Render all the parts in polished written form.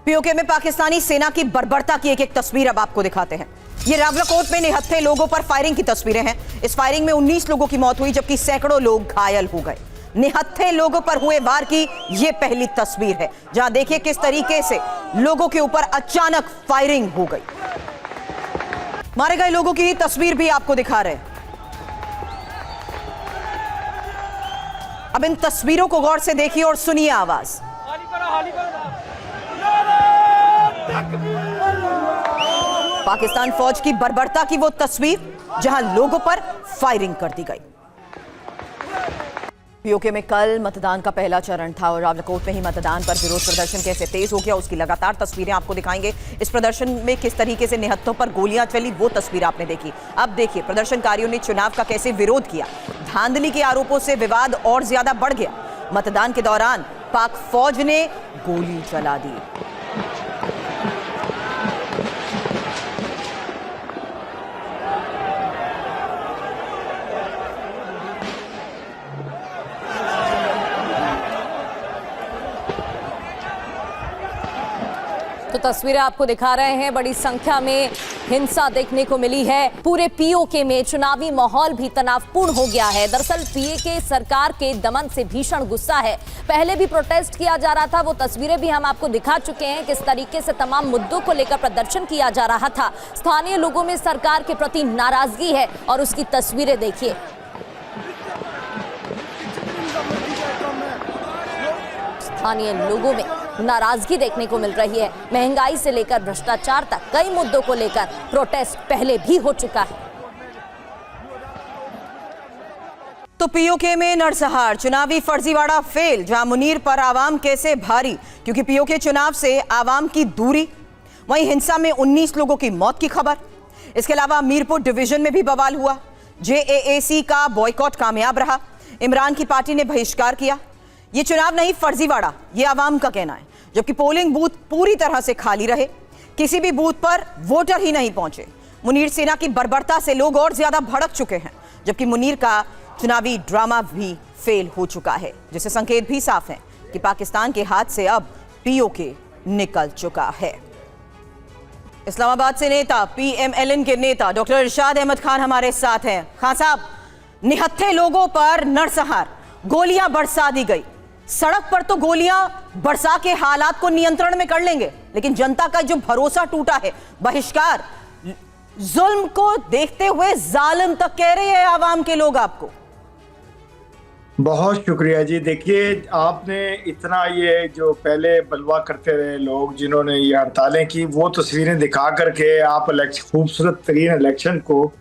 PoK में पाकिस्तानी सेना की बर्बरता की एक एक तस्वीर अब आपको दिखाते हैं। ये रावलाकोट में निहत्थे लोगों पर फायरिंग की तस्वीरें हैं। इस फायरिंग में 19 लोगों की मौत हुई जबकि सैकड़ों लोग घायल हो गए। निहत्थे लोगों पर हुए वार की यह पहली तस्वीर है, जहां देखिए किस तरीके से लोगों के ऊपर अचानक फायरिंग हो गई। मारे गए लोगों की तस्वीर भी आपको दिखा रहे हैं। अब इन तस्वीरों को गौर से देखिए और सुनिए आवाज। पाकिस्तान फौज की बर्बरता की वो तस्वीर जहां लोगों पर फायरिंग कर दी गई। पीओके में कल मतदान का पहला चरण था और रावलाकोट में ही मतदान पर विरोध प्रदर्शन कैसे तेज हो गया उसकी लगातार तस्वीरें आपको दिखाएंगे। इस प्रदर्शन में किस तरीके से निहत्थों पर गोलियां चली वो तस्वीर आपने देखी। अब देखिए प्रदर्शनकारियों ने चुनाव का कैसे विरोध किया। धांधली के आरोपों से विवाद और ज्यादा बढ़ गया। मतदान के दौरान पाक फौज ने गोली चला दी। तो तस्वीरें आपको दिखा रहे हैं, बड़ी संख्या में हिंसा देखने को मिली है। पूरे पीओके में चुनावी माहौल भी तनावपूर्ण हो गया है। दरअसल पीओके सरकार के दमन से भीषण गुस्सा है। पहले भी प्रोटेस्ट किया जा रहा था, वो तस्वीरें भी हम आपको दिखा चुके हैं किस तरीके से तमाम मुद्दों को लेकर प्रदर्शन किया जा रहा था। स्थानीय लोगों में सरकार के प्रति नाराजगी है और उसकी तस्वीरें देखिए। स्थानीय लोगों में नाराजगी देखने को मिल रही है। महंगाई से लेकर भ्रष्टाचार तक कई मुद्दों को लेकर प्रोटेस्ट पहले भी हो चुका है। तो पीओके में नरसंहार, चुनावी फर्जीवाड़ा फेल, जहां मुनीर पर आवाम कैसे भारी क्योंकि पीओके चुनाव से आवाम की दूरी। वहीं हिंसा में 19 लोगों की मौत की खबर। इसके अलावा मीरपुर डिवीजन में भी बवाल हुआ। जेएएसी का बॉयकॉट कामयाब रहा। इमरान की पार्टी ने बहिष्कार किया। ये चुनाव नहीं फर्जीवाड़ा, ये आवाम का कहना है। जबकि पोलिंग बूथ पूरी तरह से खाली रहे, किसी भी बूथ पर वोटर ही नहीं पहुंचे। मुनीर सेना की बर्बरता से लोग और ज्यादा भड़क चुके हैं, जबकि मुनीर का चुनावी ड्रामा भी फेल हो चुका है, जिससे संकेत भी साफ है कि पाकिस्तान के हाथ से अब पीओके निकल चुका है। इस्लामाबाद से नेता पीएमएलएन के नेता डॉक्टर इरशाद अहमद खान हमारे साथ हैं। खान साहब, निहत्थे लोगों पर नरसंहार, गोलियां बरसा दी गई। सड़क पर तो गोलियां बरसा के हालात को नियंत्रण में कर लेंगे, लेकिन जनता का जो भरोसा टूटा है, बहिष्कार, जुल्म को देखते हुए जालिम तक कह रहे हैं आवाम के लोग आपको। बहुत शुक्रिया जी। देखिए, आपने इतना ये जो पहले बलवा करते रहे लोग जिन्होंने ये हड़तालें की, वो तस्वीरें दिखा करके आप खूबसूरत तरीन इलेक्शन को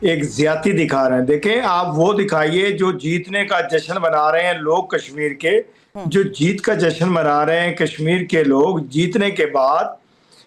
एक ज्यादती दिखा रहे हैं। देखें, आप वो दिखाइए जो जीतने का जश्न मना रहे हैं लोग कश्मीर के, जो जीत का जश्न मना रहे हैं कश्मीर के लोग। जीतने के बाद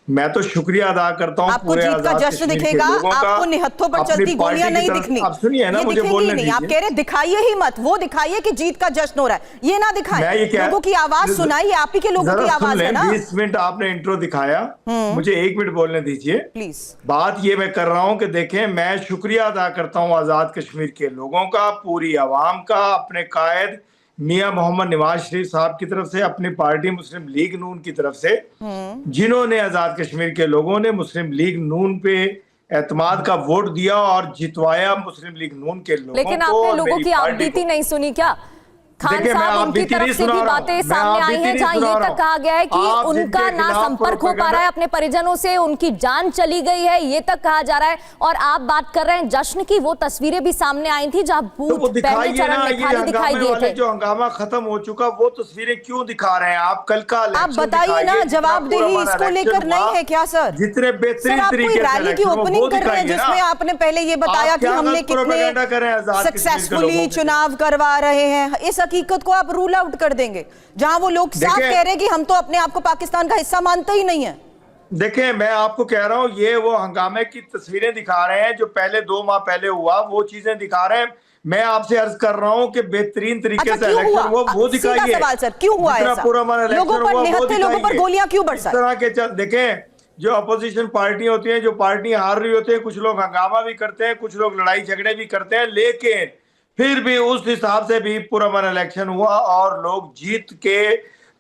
मैं तो शुक्रिया अदा करता हूं आपको जीत का जश्न दिखेगा, आपको निहत्थों पर चलती गोलियां नहीं दिखनी। आप सुनिए ना, मुझे बोलने दीजिए। आप कह रहे दिखाइए ही मत, वो दिखाइए कि जीत का जश्न हो रहा है, ये ना दिखाएं। लोगों की आवाज सुनाइए, आप ही के लोगों की आवाज है ना। 20 मिनट आपने इंट्रो दिखाया, मुझे 1 मिनट बोलने दीजिए प्लीज। बात ये मैं कर रहा हूं कि देखें, मैं शुक्रिया अदा करता हूं आजाद कश्मीर के लोगों का, पूरी आवाम का, अपने कायद मियां मोहम्मद नवाज शरीफ साहब की तरफ से, अपनी पार्टी मुस्लिम लीग नून की तरफ से, जिन्होंने आजाद कश्मीर के लोगों ने मुस्लिम लीग नून पे एतमाद का वोट दिया और जितवाया मुस्लिम लीग नून के लोगों को। लेकिन आपने लोगों की आपबीती नहीं सुनी क्या? खान साहब, उनकी तरफ से भी बातें सामने आई हैं जहां ये तक कहा गया है कि उनका ना संपर्क हो पा रहा है अपने परिजनों से, उनकी जान चली गई है, ये तक कहा जा रहा है। और आप बात कर रहे हैं जश्न की, वो तस्वीरें भी सामने आई थी जहां बूथ पहले चरण में खाली दिखाई दिए थे। जो हंगामा खत्म हो चुका, वो तस्वीरें क्यों दिखा रहे हैं आप? कल का आप बताइए ना, जवाबदही इसको लेकर नहीं है क्या सर? जितने बेहतरीन तरीके से रैली की ओपनिंग कर रहे हैं जिसमें आपने पहले ये बताया कि हमने कितने सक्सेसफुली चुनाव करवा रहे हैं, इस हकीकत को आप रूल आउट कर देंगे जहां वो लोग साफ कह रहे हैं कि हम तो अपने आप को पाकिस्तान का हिस्सा मानते ही नहीं है। देखें, मैं आपको कह रहा हूं, ये वो हंगामे की तस्वीरें दिखा रहे हैं जो पहले 2 माह पहले हुआ, वो चीजें दिखा रहे हैं। मैं आपसे अर्ज कर रहा हूं कि बेहतरीन तरीके से इलेक्शन हुआ, वो दिखाइए। सवाल सर, क्यों हुआ ऐसा? लोगों पर निहत्थे लोगों पर गोलियां क्यों बरसाई? इस तरह के देखें, जो अपोजिशन पार्टी होती है, जो पार्टी हार रही होती है, कुछ लोग हंगामा भी करते हैं, कुछ लोग लड़ाई झगड़े भी करते हैं, लेकिन फिर भी उस हिसाब से भी पुरअमन इलेक्शन हुआ और लोग जीत के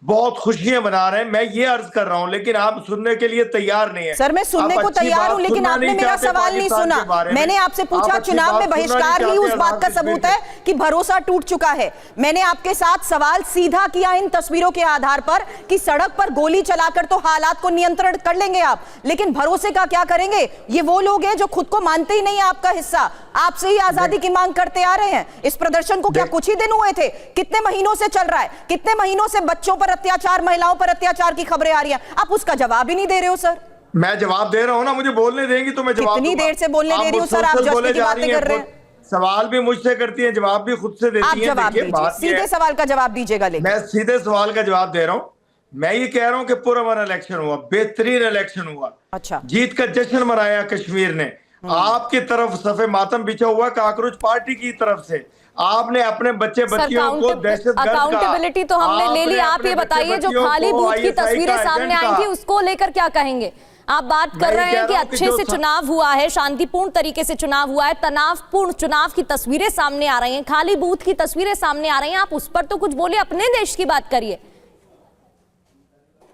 बहुत खुशियां मना रहे हैं। मैं ये अर्ज कर रहा हूं, लेकिन आप सुनने के लिए तैयार नहीं है। सर मैं सुनने को तैयार हूं, लेकिन आपने मेरा सवाल नहीं सुना। मैंने आपसे पूछा चुनाव में बहिष्कार ही उस बात का सबूत है कि भरोसा टूट चुका है। मैंने आपके साथ सवाल सीधा किया इन तस्वीरों के आधार पर कि सड़क पर गोली चलाकर तो हालात को नियंत्रण कर लेंगे आप, लेकिन भरोसे का क्या करेंगे? ये वो लोग हैं जो खुद को मानते ही नहीं है आपका हिस्सा, आपसे ही आजादी की मांग करते आ रहे हैं। इस प्रदर्शन को क्या कुछ ही दिन हुए थे? कितने महीनों से चल रहा है? कितने महीनों से बच्चों पर अत्याचार, महिलाओं पर अत्याचार की खबरें आ रही हैं? आप उसका जवाब ही नहीं दे रहे हो सर। मैं जवाब दे रहा हूं ना, मुझे बोलने देंगी तो मैं जवाब कितनी देर से बोलने दे रही हूं सर? आप जज्बे की बातें कर रहे हैं। सवाल भी मुझसे करती हैं, जवाब भी खुद से देती हैं। आप जवाब दीजिए, सीधे सवाल का जवाब दीजिएगा। लेकिन मैं सीधे सवाल का जवाब दे रहा हूं। मैं ये कह रहा हूं कि पुरअमन इलेक्शन हुआ, बेहतरीन इलेक्शन हुआ। अच्छा, जीत का जश्न मनाया कश्मीर ने। आपकी तरफ सफे मातम बिछा हुआ काकरोच पार्टी की तरफ से। आपने अपने बच्चे बच्चियों को दहशतगर्द अकाउंटेबिलिटी तो हमने ले ली। आप ये बताइए जो खाली बूथ की तस्वीरें सामने आई थी उसको लेकर क्या कहेंगे? आप बात कर रहे हैं कि अच्छे से चुनाव हुआ है, शांतिपूर्ण तरीके से चुनाव हुआ है, तनावपूर्ण चुनाव की तस्वीरें सामने आ रही हैं, खाली बूथ की तस्वीरें सामने आ रही हैं। आप उस पर तो कुछ बोलिए, अपने देश की बात करिए।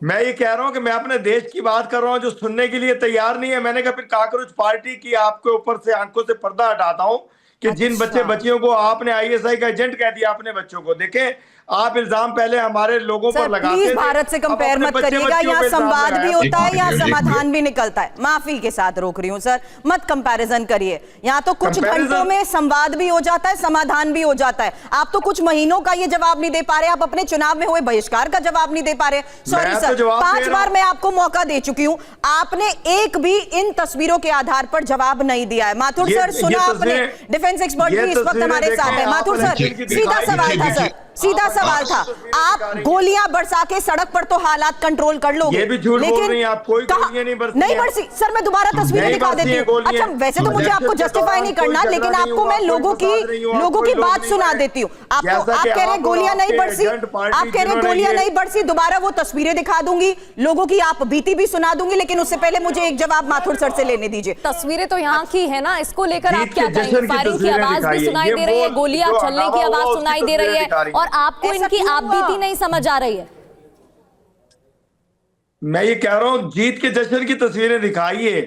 मैं ये कह रहा हूं कि मैं अपने देश की बात कर रहा हूं, जो सुनने के लिए तैयार नहीं है। मैंने कहा फिर काकरोच पार्टी की आपके ऊपर से आंखों से पर्दा हटाता हूं कि जिन बच्चे बच्चियों को आपने आईएसआई का एजेंट कह दिया अपने बच्चों को। देखें, आप इल्जाम पहले हमारे लोगों पर लगाते थे। प्लीज भारत से कंपेयर मत करिएगा। यहाँ संवाद भी होता है, यहाँ समाधान भी निकलता है। माफी के साथ रोक रही हूँ सर, मत कंपैरिजन करिए। यहाँ तो कुछ घंटों में संवाद भी हो जाता है, समाधान भी हो जाता है। आप तो कुछ महीनों का ये जवाब नहीं दे पा रहे। आप अपने चुनाव में हुए बहिष्कार का जवाब नहीं दे पा रहे। सॉरी सर, 5 बार मैं आपको मौका दे चुकी हूँ, आपने एक भी इन तस्वीरों के आधार पर जवाब नहीं दिया है। माथुर सर, सुना आपने? डिफेंस एक्सपर्ट भी इस वक्त हमारे साथ है। माथुर सर, सीधा सवाल था सर, सीधा सवाल था। आप गोलियां बरसा के सड़क पर तो हालात कंट्रोल कर लोगे, ये भी झूठ बोल रही हैं आप। कोई गोलियां नहीं बरसी, नहीं बरसी सर। मैं दोबारा तस्वीरें दिखा देती हूँ। अच्छा, वैसे तो मुझे आपको जस्टिफाई नहीं करना, लेकिन आपको मैं लोगों की बात सुना देती हूँ। आप कह रहे हैं गोलियां नहीं बरसी, आप कह रहे हैं गोलियां नहीं बरसी। दोबारा वो तस्वीरें दिखा दूंगी, लोगों की आप बीती भी सुना दूंगी, लेकिन उससे पहले मुझे एक जवाब माथुर सर से लेने दीजिए। तस्वीरें तो यहाँ की है ना, इसको लेकर आप क्या कहेंगे? फायरिंग की आवाज भी सुनाई दे रही है, गोलियां चलने की आवाज सुनाई दे रही है, और आपको इनकी आप बीती नहीं समझ आ रही है। मैं ये कह रहा हूं, जीत के जश्न की तस्वीरें दिखाइए।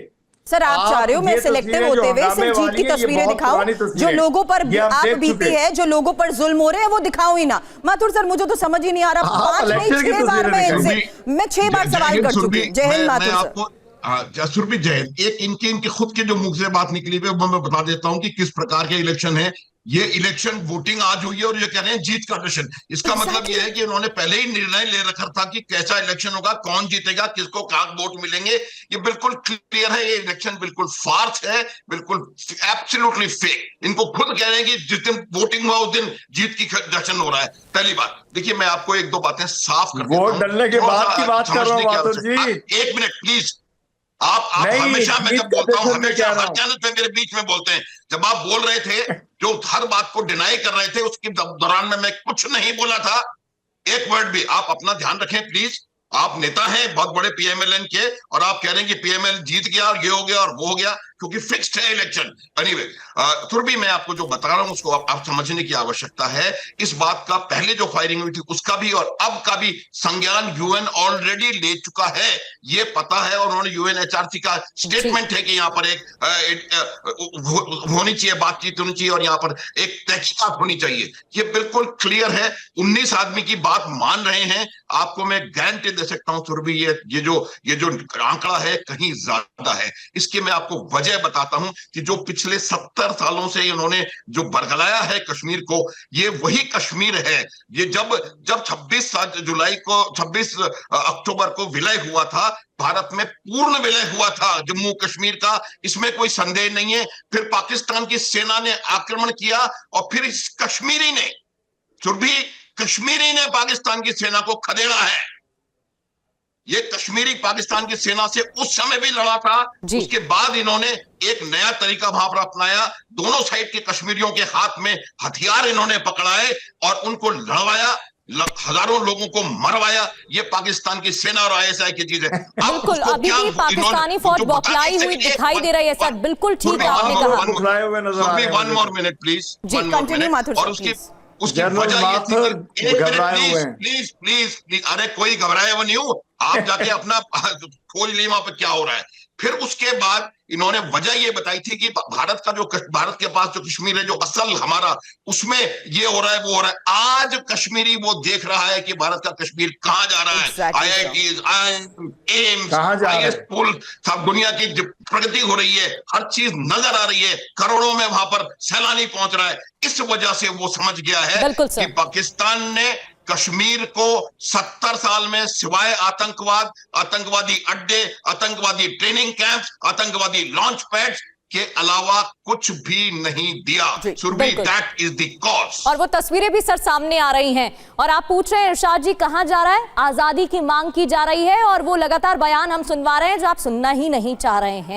सर आप चाह रहे हो मैं सिलेक्टिव होते हुए सिर्फ जीत की तस्वीरें दिखाऊं? जो लोगों पर आग बीती है, जो लोगों पर जुल्म हो रहे हैं, वो दिखाऊं ही ना? माथुर सर, मुझे तो समझ ही नहीं आ रहा। 5 नहीं 6 बार मैं 6 बार सवाल कर चुकी हूं। जय हिंद माथुर सर। सुरभि जय हिंद। एक इनके खुद के जो मुख से बात निकली हुई है, मैं बता देता हूं कि किस प्रकार के इलेक्शन है। ये इलेक्शन वोटिंग आज हुई है और ये कह रहे हैं जीत का जश्न। इसका मतलब ये है कि उन्होंने पहले ही निर्णय ले रखा था कि कैसा इलेक्शन होगा, कौन जीतेगा, किसको कहां वोट मिलेंगे। ये बिल्कुल क्लियर है। ये इलेक्शन बिल्कुल फार्स है, बिल्कुल एब्सोल्युटली फेक। इनको खुद कह रहे हैं कि जिस दिन वोटिंग हुआ उस दिन जीत की जश्न हो रहा है। पहली बात देखिए, मैं आपको 1-2 बातें साफ कर देता हूं। वोट डालने के बाद की बात कर रहा हूं माथुर जी। 1 मिनट प्लीज। आप हमेशा, मैं जब बोलता हूं, हमेशा हर चैनल पे मेरे बीच में बोलते हैं। जब आप बोल रहे थे, जो हर बात को डिनाई कर रहे थे, उसके दौरान में मैं कुछ नहीं बोला था, एक वर्ड भी। आप अपना ध्यान रखें प्लीज। आप नेता हैं बहुत बड़े पीएमएलएन के, और आप कह रहे हैं कि पीएमएल जीत गया और ये हो गया और वो हो गया, क्योंकि फिक्स्ड है इलेक्शन। एनीवे, फिर भी मैं आपको जो बता रहा हूं उसको आप समझने की आवश्यकता है। इस बात का पहले जो फायरिंग हुई थी उसका भी और अब का भी संज्ञान यूएन ऑलरेडी ले चुका है, ये पता है। और उन्होंने यूएनएचआरसी का स्टेटमेंट है कि यहाँ पर एक होनी चाहिए, बातचीत होनी चाहिए और यहाँ पर एक तहकीकात होनी चाहिए। ये बिल्कुल क्लियर है। 19 आदमी की बात मान रहे हैं। आपको मैं गारंटी दे सकता हूं सुरभि, ये जो आंकड़ा है कहीं ज्यादा है। इसके मैं आपको वजह बताता हूं कि जो पिछले 70 सालों से इन्होंने जो बरगलाया है कश्मीर को, ये वही कश्मीर है। ये जब 26 अक्टूबर को विलय हुआ था, भारत में पूर्ण विलय हुआ था जम्मू कश्मीर का, इसमें कोई संदेह नहीं है। फिर पाकिस्तान की सेना ने आक्रमण किया और फिर इस कश्मीरी ने पाकिस्तान की सेना को खदेड़ा है। ये कश्मीरी पाकिस्तान की सेना से उस समय भी लड़ा था। उसके बाद इन्होंने एक नया तरीका वहां पर अपनाया। दोनों साइड के कश्मीरियों के हाथ में हथियार इन्होंने पकड़ाए और उनको लड़वाया, हजारों लोगों को मरवाया। ये पाकिस्तान की सेना और आईएसआई की चीज है। बिल्कुल, अभी भी पाकिस्तानी फौज बौखलाई हुई दिखाई दे रही है सर। बिल्कुल ठीक है, आपने कहा। 1 more minute प्लीज। जी, कंटिन्यू माथुर सर। उसकी जनरल वजह ये थी माथुर कि एक मिनट घबराए हुए प्लीज हैं। प्लीज प्लीज प्लीज, अरे कोई घबराए हुए नहीं हूं, आप जाके अपना खोज लीजिए वहां पर क्या हो रहा है। फिर उसके बाद इन्होंने वजह ये बताई थी कि भारत के पास जो कश्मीर है, जो असल हमारा, उसमें ये हो रहा है वो हो रहा है। आज कश्मीरी वो देख रहा है कि भारत का कश्मीर कहां जा रहा है। Exactly, IITs, एम्स, कहां जा रहा IS है? पुल, सब दुनिया की जो प्रगति हो रही है, हर चीज नजर आ रही है, करोड़ों में वहां पर सैलानी पहुंच रहा है। इस वजह से वो समझ गया है बिल्कुल सर। कि पाकिस्तान ने कश्मीर को 70 साल में सिवाय आतंकवाद, आतंकवादी अड्डे, आतंकवादी ट्रेनिंग कैंप्स, आतंकवादी लॉन्च पैड्स के अलावा कुछ भी नहीं दिया। जी, सुरभि, बिल्कुल। That is the cause. और वो तस्वीरें भी सर सामने आ रही हैं और आप पूछ रहे हैं इरशाद जी कहां जा रहा है। आजादी की मांग की जा रही है और वो लगातार बयान हम सुनवा रहे हैं जो आप सुनना ही नहीं चाह रहे हैं।